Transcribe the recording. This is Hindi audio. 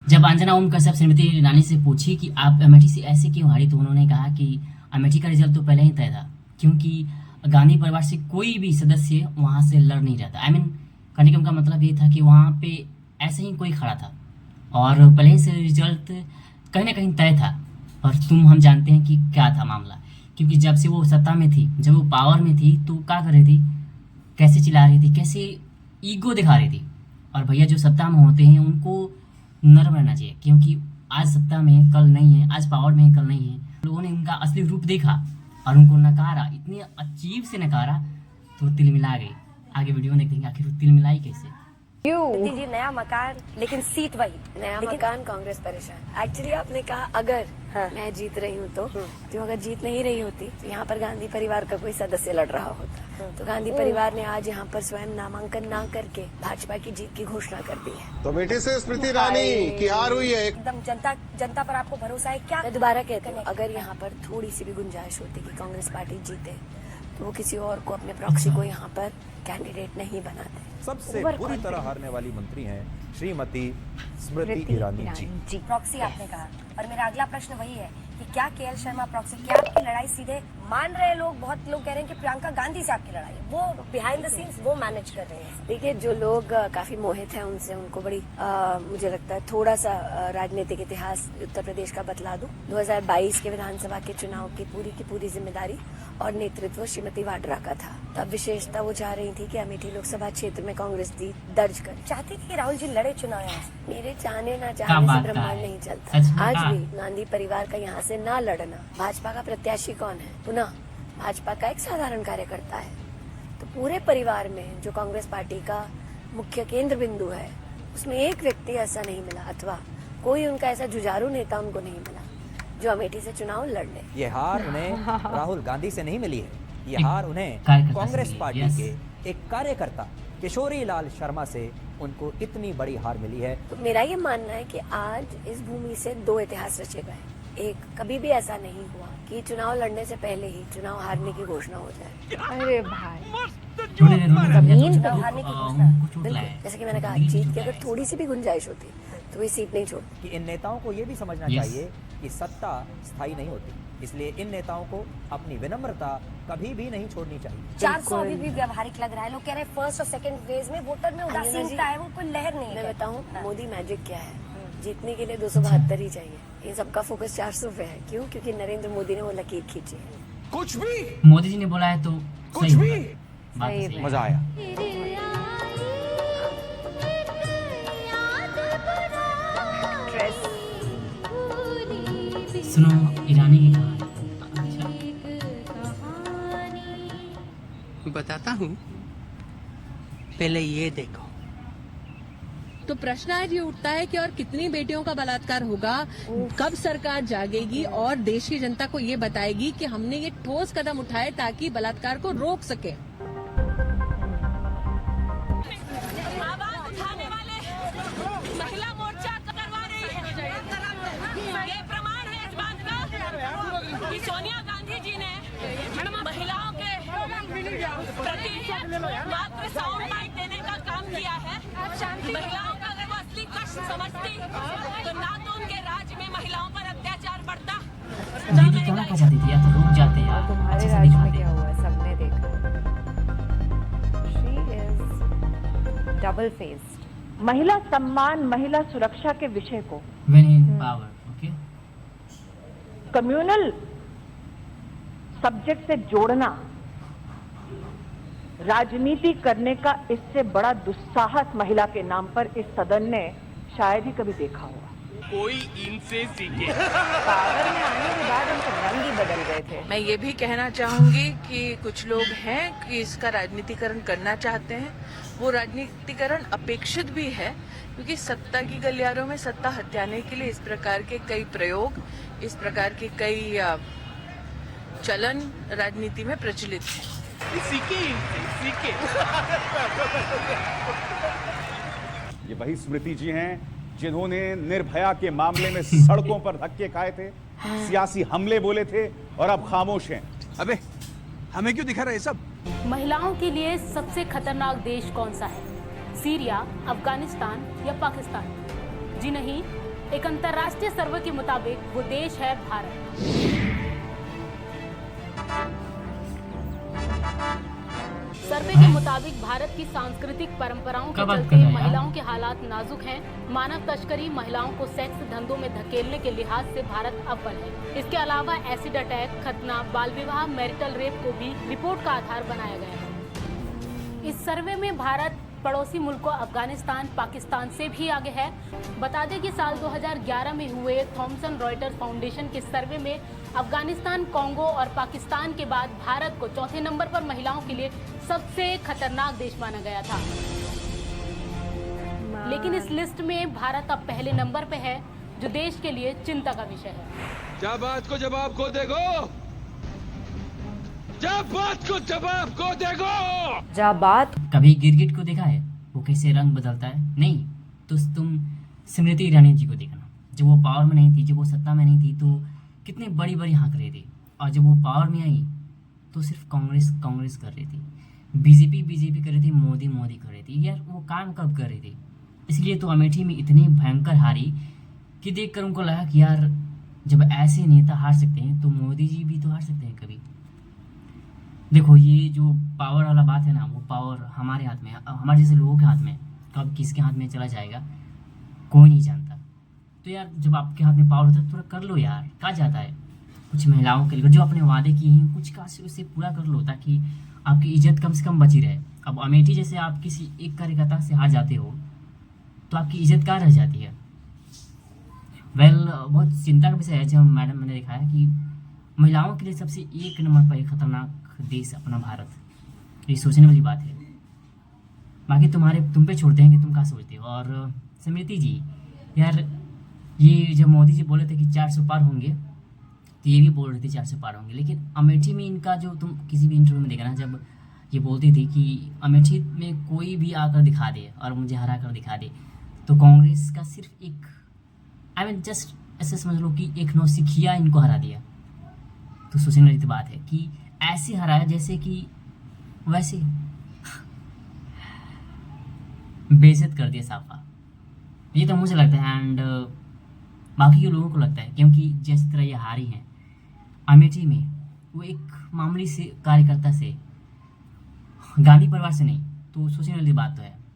जब अंजना ओम कश्यप श्रीमती ईरानी से पूछी कि आप अमेठी से ऐसे क्यों हारी, तो उन्होंने कहा कि अमेठी का रिजल्ट तो पहले ही तय था, क्योंकि गांधी परिवार से कोई भी सदस्य वहां से लड़ नहीं रहा था। कहने का उनका मतलब ये था कि वहां पे ऐसे ही कोई खड़ा था और पहले ही से रिजल्ट कहीं ना कहीं तय था। और हम जानते हैं कि क्या था मामला, क्योंकि जब से वो सत्ता में थी, जब वो पावर में थी, तो क्या कर रही थी, कैसे चिल्ला रही थी, कैसे ईगो दिखा रही थी। और भैया जो सत्ता में होते हैं उनको नर्म रहना चाहिए, क्योंकि आज सत्ता में है, कल नहीं है, आज पावर में है, कल नहीं है। लोगों ने उनका असली रूप देखा और उनको नकारा, इतने अजीब से नकारा तो तिल मिला गई। आगे वीडियो में देखेंगे आखिर वो तिल मिलाई कैसे। जी नया मकान, लेकिन सीट वही नया मकान, कांग्रेस परेशान। एक्चुअली आपने कहा अगर मैं जीत रही हूँ तो अगर जीत नहीं रही होती तो यहाँ पर गांधी परिवार का कोई सदस्य लड़ रहा होता। तो गांधी परिवार ने आज यहाँ पर स्वयं नामांकन ना करके भाजपा की जीत की घोषणा कर दी है। तो अमेठी से स्मृति ईरानी की हार हुई है। एकदम जनता पर आपको भरोसा है क्या? मैं दोबारा कहती हूँ, अगर यहाँ पर थोड़ी सी भी गुंजाइश होती कि कांग्रेस पार्टी जीते तो वो किसी और को, अपने प्रॉक्सी को यहाँ पर कैंडिडेट नहीं बनाते। सबसे बुरी तरह हारने वाली मंत्री हैं श्रीमती स्मृति ईरानी जी। प्रॉक्सी आपने कहा, और मेरा अगला प्रश्न वही है कि क्या केएल शर्मा प्रॉक्सी, क्या आपकी लड़ाई सीधे मान रहे लोग, बहुत लोग कह रहे हैं कि प्रियंका गांधी से आपकी लड़ाई है, वो बिहाइंड द सीन्स वो मैनेज कर रहे हैं। देखिए, जो लोग काफी मोहित हैं उनसे, उनको बड़ी मुझे लगता है थोड़ा सा राजनीतिक इतिहास उत्तर प्रदेश का बतला दूं। 2022 के विधानसभा के चुनाव की पूरी जिम्मेदारी और नेतृत्व श्रीमती वाड्रा का था। तब विशेषता वो चाह रही थी कि अमेठी लोकसभा क्षेत्र में कांग्रेस दर्ज करे, चाहती थी कि राहुल जी लड़े चुनाव। मेरे चाहने ना चाहने से ब्रह्मांड नहीं चलता। आज भी गांधी परिवार का यहाँ से ना लड़ना, भाजपा का प्रत्याशी कौन है, पुनः भाजपा का एक साधारण कार्यकर्ता है, तो पूरे परिवार में जो कांग्रेस पार्टी का मुख्य केंद्र बिंदु है उसमें एक व्यक्ति ऐसा नहीं मिला, अथवा कोई उनका ऐसा जुझारू नेता उनको नहीं मिला जो अमेठी से चुनाव लड़ ले। ये हार उन्हें राहुल गांधी से नहीं मिली है, ये हार उन्हें कांग्रेस पार्टी के एक कार्यकर्ता किशोरी लाल शर्मा से उनको इतनी बड़ी हार मिली है। तो मेरा ये मानना है कि आज इस भूमि से दो इतिहास रचे गए। एक, कभी भी ऐसा नहीं हुआ कि चुनाव लड़ने से पहले ही चुनाव हारने की घोषणा हो जाए। अरे भाई, चुनाव हारने की घोषणा, जैसे कि मैंने कहा, जीत की अगर थोड़ी सी भी गुंजाइश होती तो ये सीट नहीं छोड़ती। कि इन नेताओं को ये भी समझना चाहिए कि सत्ता स्थायी नहीं होती, इसलिए इन नेताओं को अपनी विनम्रता कभी भी नहीं छोड़नी चाहिए। 400 अभी भी व्यावहारिक लग रहा है। लोग कह रहे हैं फर्स्ट और सेकंड फेज में वोटर में उदासीनता है, वो कोई लहर नहीं है। मैं बताऊं मोदी मैजिक क्या है, जीतने के लिए 272 ही चाहिए। ये सबका फोकस 400 पे है। क्यों? क्योंकि नरेंद्र मोदी ने वो लकीर खींची है। कुछ भी मोदी जी ने बोला है तो कुछ भी मजा आया। सुनो ईरानी की कहानी। बताता हूँ, पहले ये देखो। तो प्रश्न आज ये उठता है कि और कितनी बेटियों का बलात्कार होगा, कब सरकार जागेगी और देश की जनता को ये बताएगी कि हमने ये ठोस कदम उठाए ताकि बलात्कार को रोक सके। आवाज उठाने वाले महिला मोर्चा करवा रही है। ये प्रमाण है इस बात का कि सोनिया गांधी जी ने महिलाओं के प्रति मात्र साउंड बाइट देने का काम किया है। महिलाओं का अगर वो असली कष्ट समझती तो ना तो उनके राज्य में महिलाओं पर अत्याचार बढ़ता। दीदी क्या कर जाती थी, या तो रुक जाते यार, तुम्हारे अच्छे से राज्य में दिखाते। क्या हुआ सबने देखा। She is double faced. महिला सम्मान, महिला सुरक्षा के विषय को When in power, okay? Communal subject से जोड़ना, राजनीति करने का इससे बड़ा दुस्साहस महिला के नाम पर इस सदन ने शायद ही कभी देखा होगा। कोई इनसे सीखे। पावर में आने के बाद उनके रंग ही बदल गए थे। मैं ये भी कहना चाहूंगी कि कुछ लोग हैं कि इसका राजनीतिकरण करना चाहते हैं। वो राजनीतिकरण अपेक्षित भी है, क्योंकि सत्ता की गलियारों में सत्ता हथियाने के लिए इस प्रकार के कई प्रयोग, इस प्रकार के कई चलन राजनीति में प्रचलित है। ये वही स्मृति जी हैं जिन्होंने निर्भया के मामले में सड़कों पर धक्के खाए थे, सियासी हमले बोले थे और अब खामोश हैं। अबे हमें क्यों दिखा रहा है सब? महिलाओं के लिए सबसे खतरनाक देश कौन सा है? सीरिया, अफगानिस्तान या पाकिस्तान? जी नहीं, एक अंतर्राष्ट्रीय सर्वे के मुताबिक वो देश है भारत। सर्वे के मुताबिक भारत की सांस्कृतिक परंपराओं के चलते महिलाओं के हालात नाजुक हैं। मानव तस्करी, महिलाओं को सेक्स धंधों में धकेलने के लिहाज से भारत अव्वल है। इसके अलावा एसिड अटैक, खतना, बाल विवाह, मैरिटल रेप को भी रिपोर्ट का आधार बनाया गया है। इस सर्वे में भारत पड़ोसी मुल्कों अफगानिस्तान, पाकिस्तान से भी आगे है। बता दें कि साल 2011 में हुए थॉमसन रॉयटर्स फाउंडेशन के सर्वे में अफगानिस्तान, कांगो और पाकिस्तान के बाद भारत को चौथे नंबर पर महिलाओं के लिए सबसे खतरनाक देश माना गया था। लेकिन इस लिस्ट में भारत अब पहले नंबर पे है, जो देश के लिए चिंता का विषय है। क्या बात को जवाब को देगो? जब बात को जवाब को देगो। जब बात कभी गिरगिट को देखा है वो कैसे रंग बदलता है? नहीं, तो तुम स्मृति ईरानी जी को देखना। जब वो पावर में नहीं थी, जब वो सत्ता में नहीं थी, तो कितनी बड़ी बड़ी हाँक रही थी, और जब वो पावर में आई तो सिर्फ कांग्रेस कांग्रेस कर रही थी, बीजेपी कर रही थी, मोदी कर रही थी। यार वो काम कब कर रही थी? इसलिए तो अमेठी में इतनी भयंकर हारी कि देखकर उनको लगा कि यार जब ऐसे नेता हार सकते हैं तो मोदी जी भी तो हार सकते हैं कभी। देखो, ये जो पावर वाला बात है ना, वो पावर हमारे हाथ में है, हमारे जैसे लोगों के हाथ में। कब किसके हाथ में चला जाएगा कोई नहीं जानता। तो यार जब आपके हाथ में पावर होता है थोड़ा कर लो यार, कहाँ जाता है। कुछ महिलाओं के लिए जो अपने वादे किए हैं कुछ का उसे पूरा कर लो, ताकि आपकी इज्जत कम से कम बची रहे। अब अमेठी जैसे आप किसी एक कार्यकर्ता से हार जाते हो तो आपकी इज्जत कहाँ रह जाती है। बहुत चिंता का विषय है जब मैडम मैंने देखा है कि महिलाओं के लिए सबसे एक नंबर पर खतरनाक देश अपना भारत। ये सोचने वाली बात है। बाकी तुम पे छोड़ते हैं कि तुम क्या सोचते हो। और स्मृति जी, यार ये जब मोदी जी बोले थे कि 400 पार होंगे, तो ये भी बोल रहे थे 400 पार होंगे, लेकिन अमेठी में इनका जो तुम किसी भी इंटरव्यू में देखना, जब ये बोलती थी कि अमेठी में कोई भी आकर दिखा दे और मुझे हरा कर दिखा दे, तो कांग्रेस का सिर्फ एक जस्ट ऐसे समझ लो कि एक नौसिखिया इनको हरा दिया। तो सोचने वाली तो बात है कि ऐसे हराया जैसे कि वैसे बेइज्जत कर दिया साफा। ये तो मुझे लगता है, एंड बाकी के लोगों को लगता है, क्योंकि जिस तरह ये हारी हैं अमेठी में, वो एक मामूली से कार्यकर्ता से, गांधी परिवार से नहीं। तो सोचने वाली बात तो है।